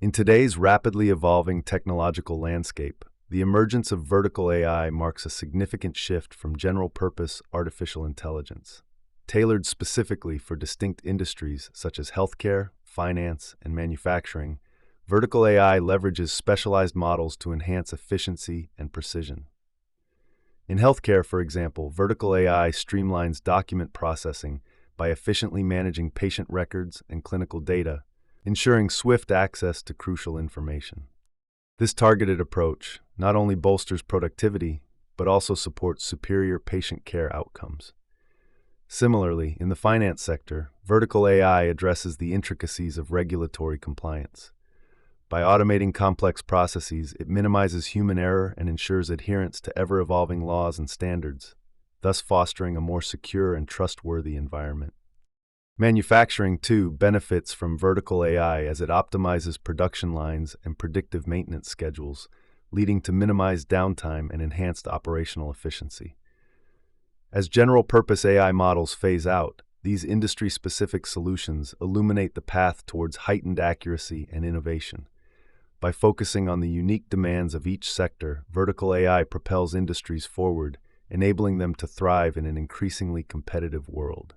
In today's rapidly evolving technological landscape, the emergence of vertical AI marks a significant shift from general-purpose artificial intelligence. Tailored specifically for distinct industries such as healthcare, finance, and manufacturing, vertical AI leverages specialized models to enhance efficiency and precision. In healthcare, for example, vertical AI streamlines document processing by efficiently managing patient records and clinical data, ensuring swift access to crucial information. This targeted approach not only bolsters productivity, but also supports superior patient care outcomes. Similarly, in the finance sector, vertical AI addresses the intricacies of regulatory compliance. By automating complex processes, it minimizes human error and ensures adherence to ever-evolving laws and standards, thus fostering a more secure and trustworthy environment. Manufacturing, too, benefits from vertical AI as it optimizes production lines and predictive maintenance schedules, leading to minimized downtime and enhanced operational efficiency. As general-purpose AI models phase out, these industry-specific solutions illuminate the path towards heightened accuracy and innovation. By focusing on the unique demands of each sector, vertical AI propels industries forward, enabling them to thrive in an increasingly competitive world.